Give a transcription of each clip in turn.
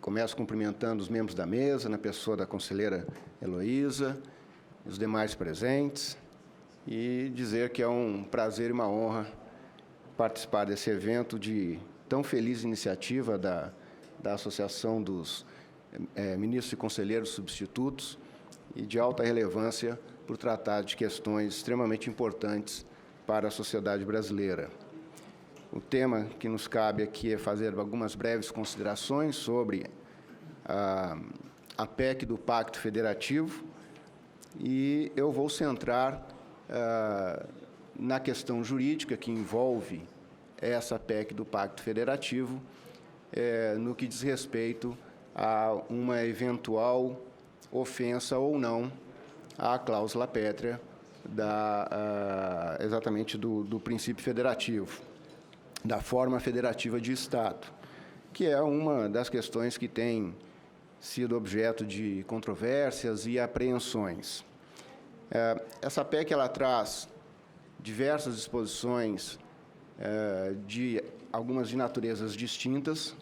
Começo cumprimentando os membros da mesa, na pessoa da conselheira Heloísa, os demais presentes, e dizer que é um prazer e uma honra participar desse evento de tão feliz iniciativa da Associação dos Ministros e Conselheiros Substitutos e de alta relevância por tratar de questões extremamente importantes para a sociedade brasileira. O tema que nos cabe aqui é fazer algumas breves considerações sobre a PEC do Pacto Federativo, e eu vou centrar na questão jurídica que envolve essa PEC do Pacto Federativo, no que diz respeito a uma eventual ofensa ou não à cláusula pétrea exatamente do princípio federativo, da forma federativa de Estado, que é uma das questões que tem sido objeto de controvérsias e apreensões. Essa PEC ela traz diversas disposições, algumas de naturezas distintas,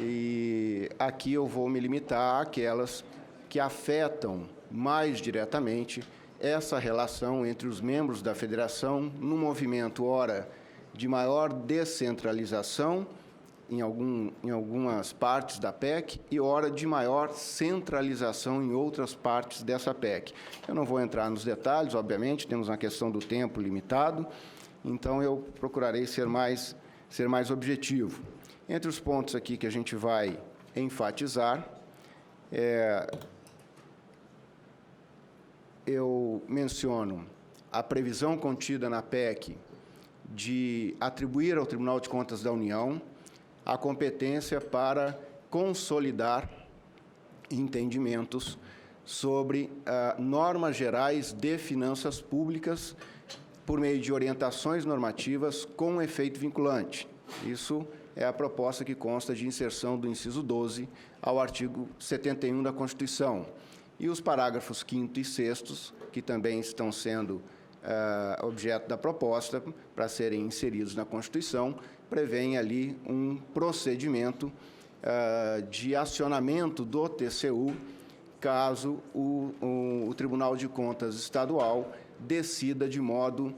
e aqui eu vou me limitar àquelas que afetam mais diretamente essa relação entre os membros da federação num movimento, ora, de maior descentralização em algumas partes da PEC e, ora, de maior centralização em outras partes dessa PEC. Eu não vou entrar nos detalhes, obviamente, temos uma questão do tempo limitado, então eu procurarei ser mais objetivo. Entre os pontos aqui que a gente vai enfatizar, eu menciono a previsão contida na PEC de atribuir ao Tribunal de Contas da União a competência para consolidar entendimentos sobre normas gerais de finanças públicas por meio de orientações normativas com efeito vinculante. Isso é a proposta que consta de inserção do inciso 12 ao artigo 71 da Constituição. E os parágrafos 5º e 6º, que também estão sendo objeto da proposta para serem inseridos na Constituição, prevêem ali um procedimento de acionamento do TCU, caso o Tribunal de Contas Estadual decida de modo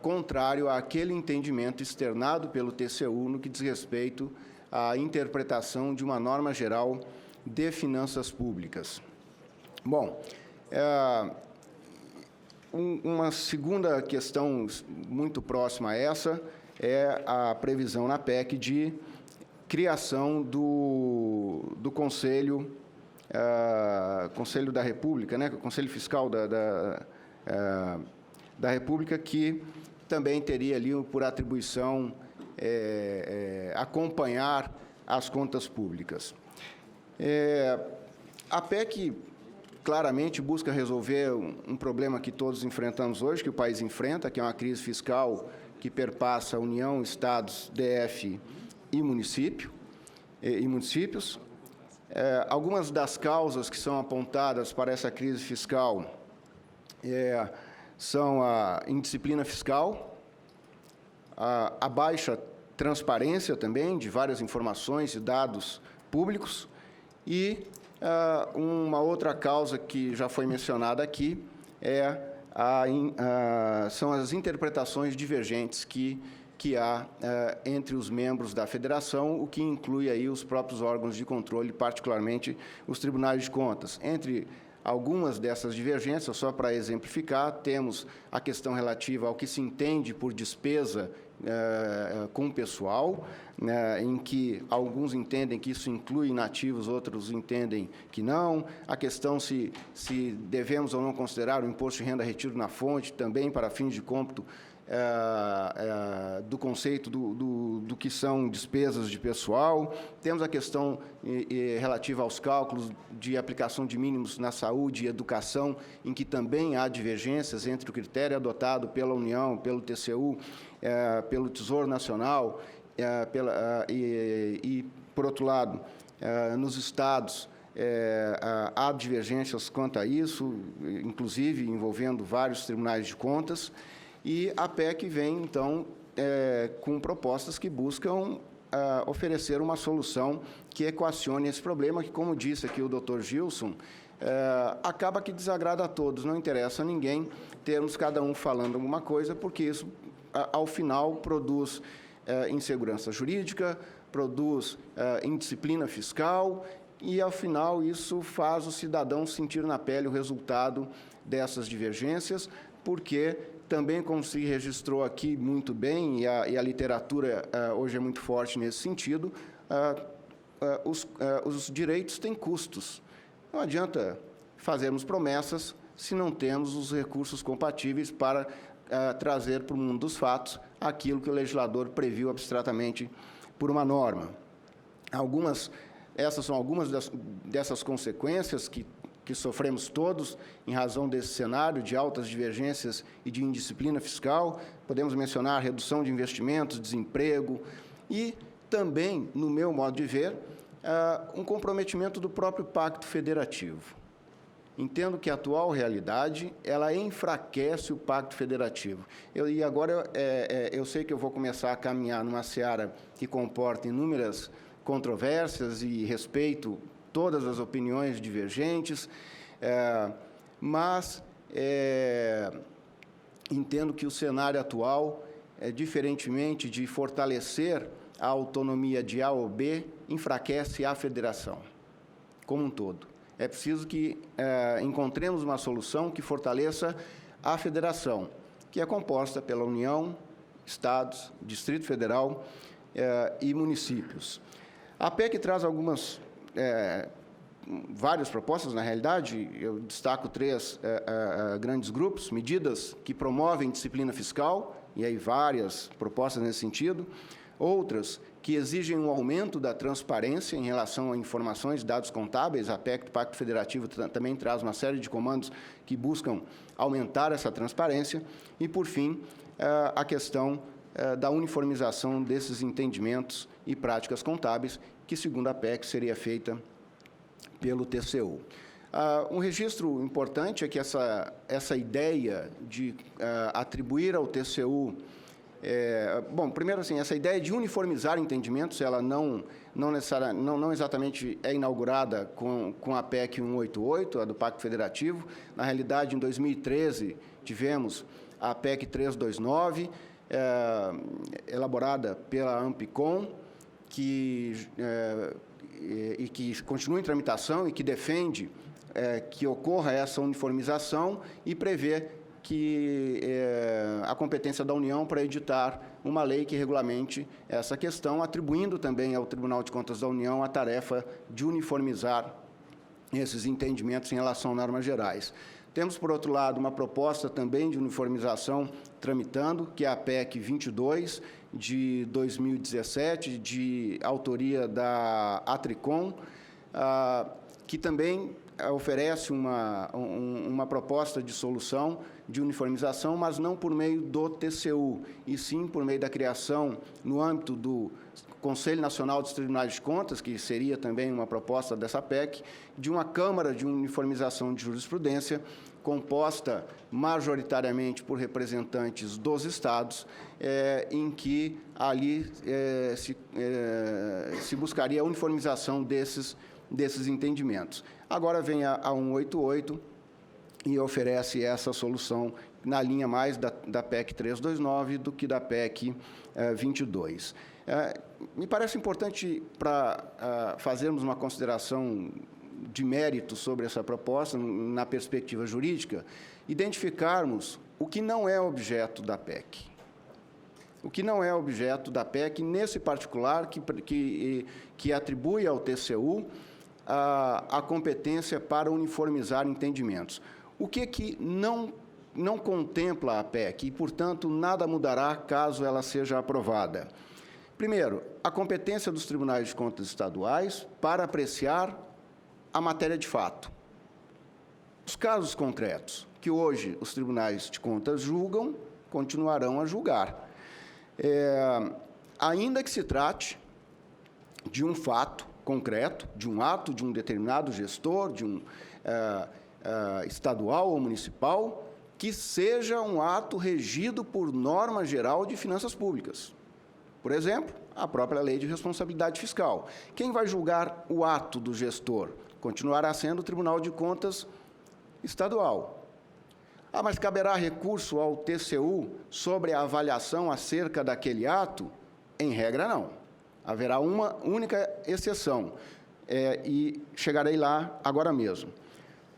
contrário àquele entendimento externado pelo TCU no que diz respeito à interpretação de uma norma geral de finanças públicas. Bom, uma segunda questão muito próxima a essa é a previsão na PEC de criação do Conselho da República, né, Conselho Fiscal da República, que também teria ali por atribuição acompanhar as contas públicas. A PEC claramente busca resolver um problema que todos enfrentamos hoje, que o país enfrenta, que é uma crise fiscal que perpassa a União, Estados, DF e municípios. Algumas das causas que são apontadas para essa crise fiscal são a indisciplina fiscal, a baixa transparência também de várias informações e dados públicos e uma outra causa que já foi mencionada aqui são as interpretações divergentes que há entre os membros da federação, o que inclui aí os próprios órgãos de controle, particularmente os tribunais de contas. Entre algumas dessas divergências, só para exemplificar, temos a questão relativa ao que se entende por despesa com pessoal, em que alguns entendem que isso inclui inativos, outros entendem que não. A questão se devemos ou não considerar o imposto de renda retido na fonte também para fins de cômputo do conceito do que são despesas de pessoal. Temos a questão relativa aos cálculos de aplicação de mínimos na saúde e educação, em que também há divergências entre o critério adotado pela União, pelo TCU, pelo Tesouro Nacional, e, por outro lado, nos estados, há divergências quanto a isso, inclusive envolvendo vários tribunais de contas. E a PEC vem, então, com propostas que buscam oferecer uma solução que equacione esse problema, que, como disse aqui o Dr. Gilson, acaba que desagrada a todos, não interessa a ninguém termos cada um falando alguma coisa, porque isso, ao final, produz insegurança jurídica, produz indisciplina fiscal e, ao final, isso faz o cidadão sentir na pele o resultado dessas divergências, porque também, como se registrou aqui muito bem, e a literatura hoje é muito forte nesse sentido, os direitos têm custos. Não adianta fazermos promessas se não temos os recursos compatíveis para trazer para o mundo dos fatos aquilo que o legislador previu abstratamente por uma norma. Essas são algumas dessas consequências que sofremos todos em razão desse cenário de altas divergências e de indisciplina fiscal. Podemos mencionar redução de investimentos, desemprego e também, no meu modo de ver, um comprometimento do próprio Pacto Federativo. Entendo que a atual realidade, ela enfraquece o Pacto Federativo. E agora, eu sei que eu vou começar a caminhar numa seara que comporta inúmeras controvérsias e respeito todas as opiniões divergentes, mas entendo que o cenário atual, diferentemente de fortalecer a autonomia de A ou B, enfraquece a federação como um todo. É preciso que encontremos uma solução que fortaleça a federação, que é composta pela União, Estados, Distrito Federal e municípios. A PEC traz várias propostas, na realidade, eu destaco 3 grandes grupos: medidas que promovem disciplina fiscal, e aí várias propostas nesse sentido, outras que exigem um aumento da transparência em relação a informações e dados contábeis. A PEC do Pacto Federativo também traz uma série de comandos que buscam aumentar essa transparência. E, por fim, a questão da uniformização desses entendimentos e práticas contábeis, que, segundo a PEC, seria feita pelo TCU. Um registro importante é que essa ideia de atribuir ao TCU primeiro, assim, essa ideia de uniformizar entendimentos, ela não exatamente é inaugurada com a PEC 188, a do Pacto Federativo. Na realidade, em 2013, tivemos a PEC 329, elaborada pela Ampicom, que continua em tramitação e que defende que ocorra essa uniformização e prevê que a competência da União para editar uma lei que regulamente essa questão, atribuindo também ao Tribunal de Contas da União a tarefa de uniformizar esses entendimentos em relação a normas gerais. Temos, por outro lado, uma proposta também de uniformização tramitando, que é a PEC 22, de 2017, de autoria da Atricom, que também oferece uma proposta de solução de uniformização, mas não por meio do TCU, e sim por meio da criação, no âmbito do Conselho Nacional dos Tribunais de Contas, que seria também uma proposta dessa PEC, de uma Câmara de Uniformização de Jurisprudência, composta majoritariamente por representantes dos Estados, em que ali se buscaria a uniformização desses entendimentos. Agora vem a 188 e oferece essa solução na linha mais da PEC 329 do que da PEC 22. Me parece importante, para fazermos uma consideração de mérito sobre essa proposta, na perspectiva jurídica, identificarmos o que não é objeto da PEC. O que não é objeto da PEC, nesse particular, que atribui ao TCU a competência para uniformizar entendimentos. O que não contempla a PEC e, portanto, nada mudará caso ela seja aprovada? Primeiro, a competência dos tribunais de contas estaduais para apreciar a matéria de fato. Os casos concretos que hoje os tribunais de contas julgam, continuarão a julgar. Ainda que se trate de um fato concreto, de um ato de um determinado gestor, de um estadual ou municipal, que seja um ato regido por norma geral de finanças públicas. Por exemplo, a própria Lei de Responsabilidade Fiscal. Quem vai julgar o ato do gestor? Continuará sendo o Tribunal de Contas Estadual. Ah, mas caberá recurso ao TCU sobre a avaliação acerca daquele ato? Em regra, não. Haverá uma única exceção, e chegarei lá agora mesmo.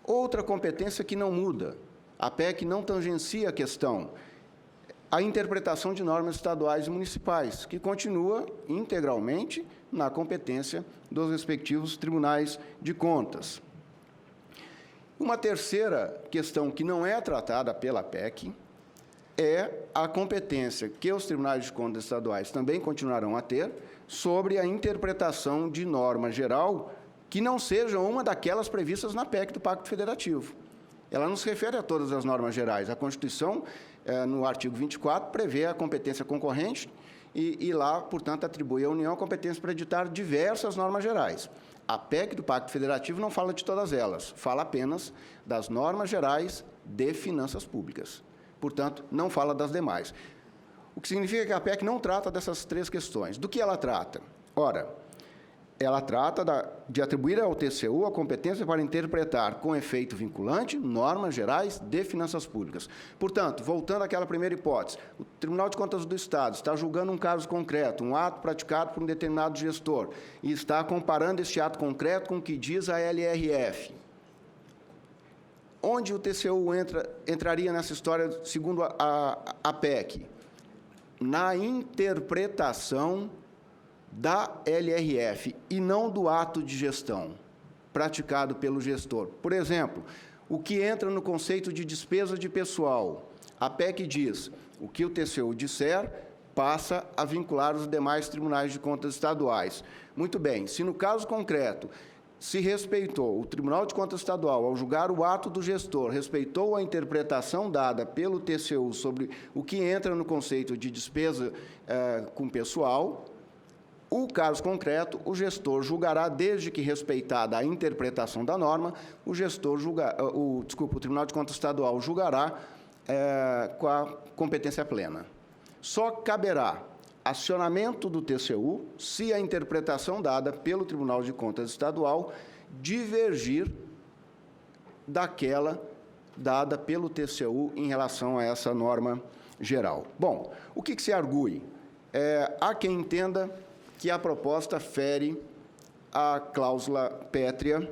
Outra competência que não muda, a PEC não tangencia a questão, a interpretação de normas estaduais e municipais, que continua integralmente na competência dos respectivos tribunais de contas. Uma terceira questão que não é tratada pela PEC é a competência que os tribunais de contas estaduais também continuarão a ter sobre a interpretação de norma geral que não seja uma daquelas previstas na PEC do Pacto Federativo. Ela não se refere a todas as normas gerais. A Constituição, no artigo 24, prevê a competência concorrente e lá, portanto, atribui à União a competência para editar diversas normas gerais. A PEC do Pacto Federativo não fala de todas elas, fala apenas das normas gerais de finanças públicas. Portanto, não fala das demais. O que significa que a PEC não trata dessas três questões. Do que ela trata? Ora, ela trata de atribuir ao TCU a competência para interpretar, com efeito vinculante, normas gerais de finanças públicas. Portanto, voltando àquela primeira hipótese, o Tribunal de Contas do Estado está julgando um caso concreto, um ato praticado por um determinado gestor, e está comparando este ato concreto com o que diz a LRF. Onde o TCU entraria nessa história, segundo a PEC? Na interpretação da LRF e não do ato de gestão praticado pelo gestor. Por exemplo, o que entra no conceito de despesa de pessoal. A PEC diz, o que o TCU disser passa a vincular os demais tribunais de contas estaduais. Muito bem, se no caso concreto se respeitou, o Tribunal de Contas Estadual, ao julgar o ato do gestor, respeitou a interpretação dada pelo TCU sobre o que entra no conceito de despesa com pessoal, o caso concreto, o gestor julgará, desde que respeitada a interpretação da norma, o Tribunal de Contas Estadual julgará com a competência plena. Só caberá acionamento do TCU se a interpretação dada pelo Tribunal de Contas Estadual divergir daquela dada pelo TCU em relação a essa norma geral. Bom, o que se argue? Há quem entenda que a proposta fere a cláusula pétrea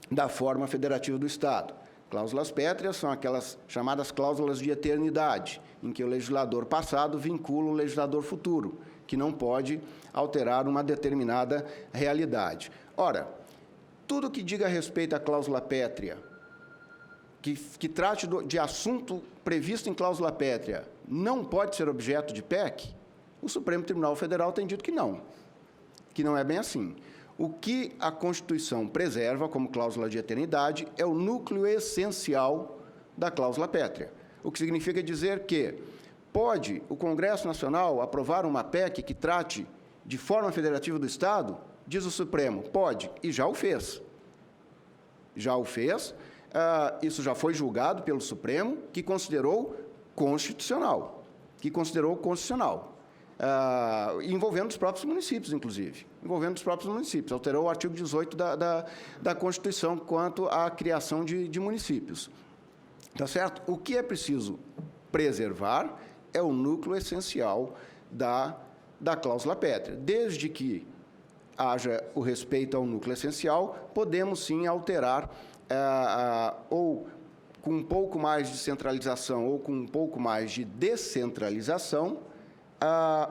da forma federativa do Estado. Cláusulas pétreas são aquelas chamadas cláusulas de eternidade, em que o legislador passado vincula o legislador futuro, que não pode alterar uma determinada realidade. Ora, tudo que diga respeito à cláusula pétrea, que trate de assunto previsto em cláusula pétrea, não pode ser objeto de PEC, o Supremo Tribunal Federal tem dito que não é bem assim. O que a Constituição preserva como cláusula de eternidade é o núcleo essencial da cláusula pétrea, o que significa dizer que pode o Congresso Nacional aprovar uma PEC que trate de forma federativa do Estado? Diz o Supremo, pode, e já o fez. Já o fez, isso já foi julgado pelo Supremo, que considerou constitucional. Envolvendo os próprios municípios, inclusive. Alterou o artigo 18 da Constituição quanto à criação de municípios. Tá certo? O que é preciso preservar é o núcleo essencial da cláusula pétrea. Desde que haja o respeito ao núcleo essencial, podemos, sim, alterar, ou com um pouco mais de centralização ou com um pouco mais de descentralização,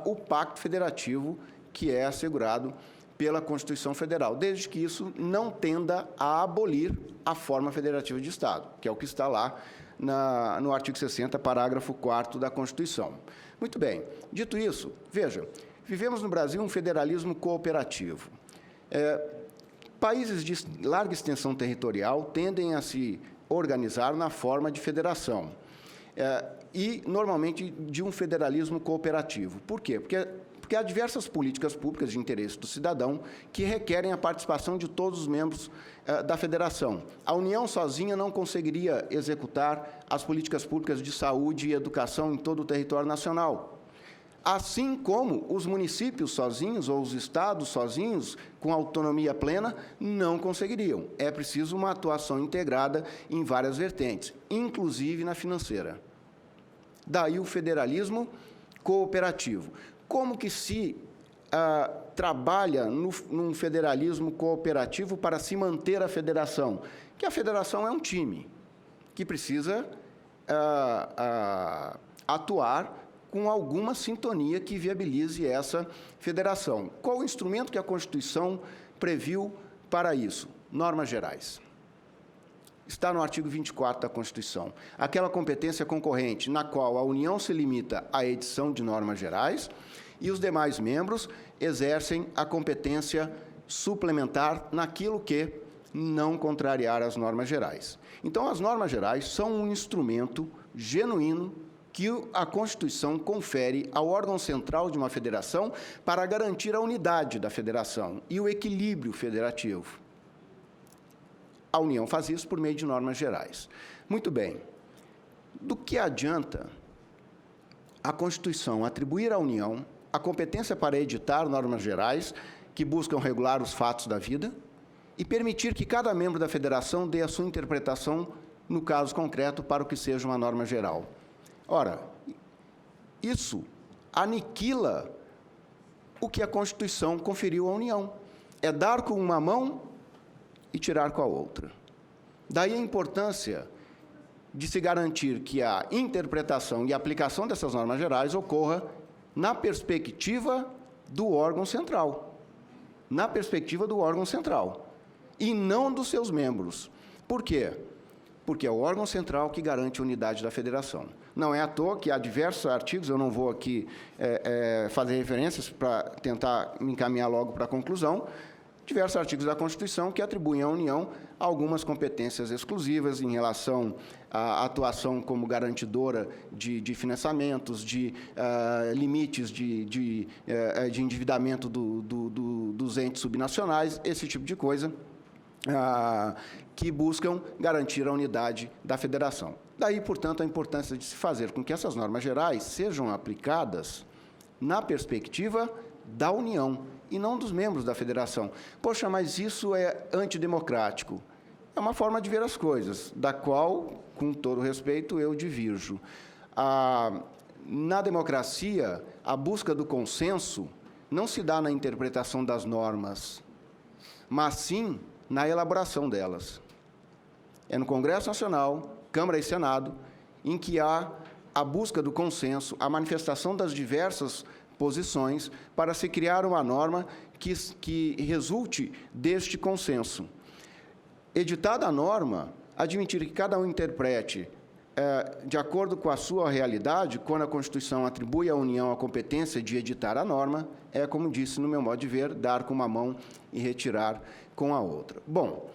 o pacto federativo que é assegurado pela Constituição Federal, desde que isso não tenda a abolir a forma federativa de Estado, que é o que está lá no artigo 60, parágrafo 4º da Constituição. Muito bem, dito isso, veja, vivemos no Brasil um federalismo cooperativo. Países de larga extensão territorial tendem a se organizar na forma de federação, e, normalmente, de um federalismo cooperativo. Por quê? Porque há diversas políticas públicas de interesse do cidadão que requerem a participação de todos os membros da federação. A União sozinha não conseguiria executar as políticas públicas de saúde e educação em todo o território nacional. assim como os municípios sozinhos ou os estados sozinhos, com autonomia plena, não conseguiriam. É preciso uma atuação integrada em várias vertentes, inclusive na financeira. Daí o federalismo cooperativo. Como que se trabalha num federalismo cooperativo para se manter a federação? Que a federação é um time que precisa atuar com alguma sintonia que viabilize essa federação. Qual o instrumento que a Constituição previu para isso? Normas gerais. Está no artigo 24 da Constituição. Aquela competência concorrente na qual a União se limita à edição de normas gerais e os demais membros exercem a competência suplementar naquilo que não contrariar as normas gerais. Então, as normas gerais são um instrumento genuíno que a Constituição confere ao órgão central de uma federação para garantir a unidade da federação e o equilíbrio federativo. A União faz isso por meio de normas gerais. Muito bem. Do que adianta a Constituição atribuir à União a competência para editar normas gerais que buscam regular os fatos da vida e permitir que cada membro da federação dê a sua interpretação, no caso concreto, para o que seja uma norma geral? Ora, isso aniquila o que a Constituição conferiu à União. É dar com uma mão e tirar com a outra. Daí a importância de se garantir que a interpretação e aplicação dessas normas gerais ocorra na perspectiva do órgão central. Na perspectiva do órgão central. E não dos seus membros. Por quê? Porque é o órgão central que garante a unidade da federação. Não é à toa que há diversos artigos, eu não vou aqui fazer referências para tentar me encaminhar logo para a conclusão, diversos artigos da Constituição que atribuem à União algumas competências exclusivas em relação à atuação como garantidora de financiamentos, de limites de endividamento dos entes subnacionais, esse tipo de coisa, que buscam garantir a unidade da federação. Daí, portanto, a importância de se fazer com que essas normas gerais sejam aplicadas na perspectiva da União e não dos membros da federação. Poxa, mas isso é antidemocrático. É uma forma de ver as coisas, da qual, com todo respeito, eu divirjo. Na democracia, a busca do consenso não se dá na interpretação das normas, mas sim na elaboração delas. É no Congresso Nacional, Câmara e Senado, em que há a busca do consenso, a manifestação das diversas posições para se criar uma norma que resulte deste consenso. Editada a norma, admitir que cada um interprete de acordo com a sua realidade, quando a Constituição atribui à União a competência de editar a norma, é, como disse, no meu modo de ver, dar com uma mão e retirar com a outra. Bom,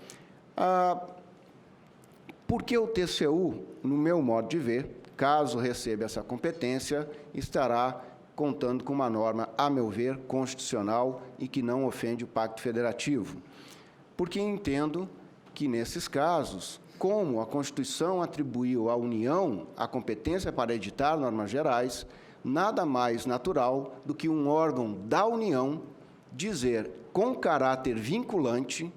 porque o TCU, no meu modo de ver, caso receba essa competência, estará contando com uma norma, a meu ver, constitucional e que não ofende o Pacto Federativo. Porque entendo que, nesses casos, como a Constituição atribuiu à União a competência para editar normas gerais, nada mais natural do que um órgão da União dizer, com caráter vinculante,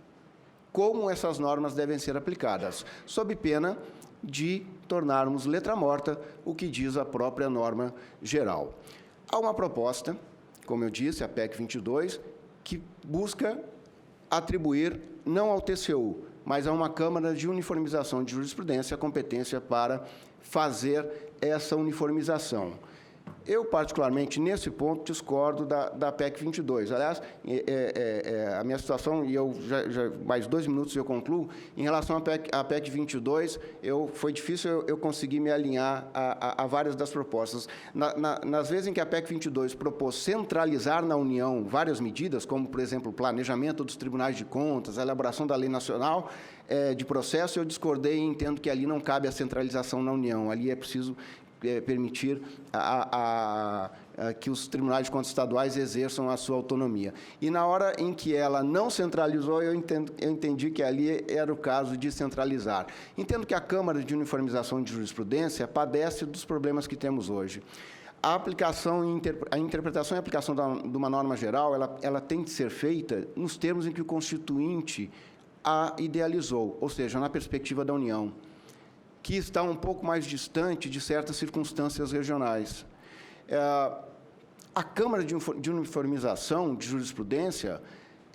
como essas normas devem ser aplicadas, sob pena de tornarmos letra morta o que diz a própria norma geral. Há uma proposta, como eu disse, a PEC 22, que busca atribuir, não ao TCU, mas a uma Câmara de Uniformização de Jurisprudência a competência para fazer essa uniformização. Eu, particularmente, nesse ponto, discordo da PEC 22. Aliás, a minha situação, e eu mais 2 minutos eu concluo, em relação à PEC 22, foi difícil eu conseguir me alinhar a várias das propostas. Nas vezes em que a PEC 22 propôs centralizar na União várias medidas, como, por exemplo, o planejamento dos tribunais de contas, a elaboração da lei nacional de processo, eu discordei e entendo que ali não cabe a centralização na União. Ali é preciso permitir que os tribunais de contas estaduais exerçam a sua autonomia. E, na hora em que ela não centralizou, eu entendi que ali era o caso de centralizar. Entendo que a Câmara de Uniformização de Jurisprudência padece dos problemas que temos hoje. a aplicação, a interpretação e aplicação de uma norma geral, ela tem que ser feita nos termos em que o Constituinte a idealizou, ou seja, na perspectiva da União, que está um pouco mais distante de certas circunstâncias regionais. A Câmara de Uniformização de Jurisprudência,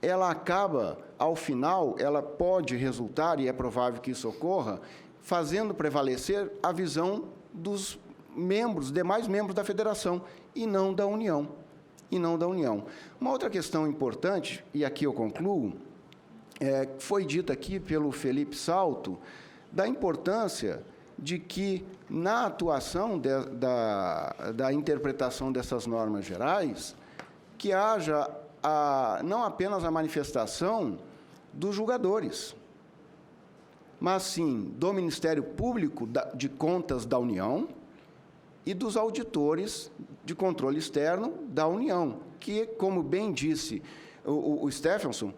ela acaba, ao final, ela pode resultar, e é provável que isso ocorra, fazendo prevalecer a visão dos demais membros da Federação, e não da União. Uma outra questão importante, e aqui eu concluo, foi dita aqui pelo Felipe Salto, da importância de que, na atuação da interpretação dessas normas gerais, que haja não apenas a manifestação dos julgadores, mas sim do Ministério Público de Contas da União e dos auditores de controle externo da União, que, como bem disse o Stephenson,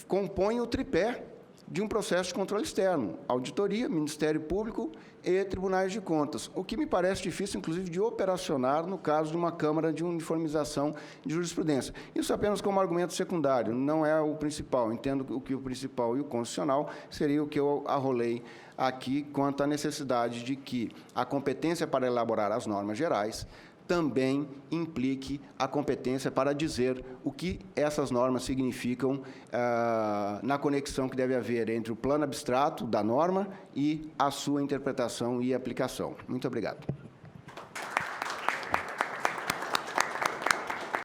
compõe o tripé de um processo de controle externo: auditoria, Ministério Público e Tribunais de Contas, o que me parece difícil, inclusive, de operacionar no caso de uma Câmara de Uniformização de Jurisprudência. Isso apenas como argumento secundário, não é o principal. Entendo que o principal e o constitucional seria o que eu arrolei aqui quanto à necessidade de que a competência para elaborar as normas gerais também implique a competência para dizer o que essas normas significam na conexão que deve haver entre o plano abstrato da norma e a sua interpretação e aplicação. Muito obrigado.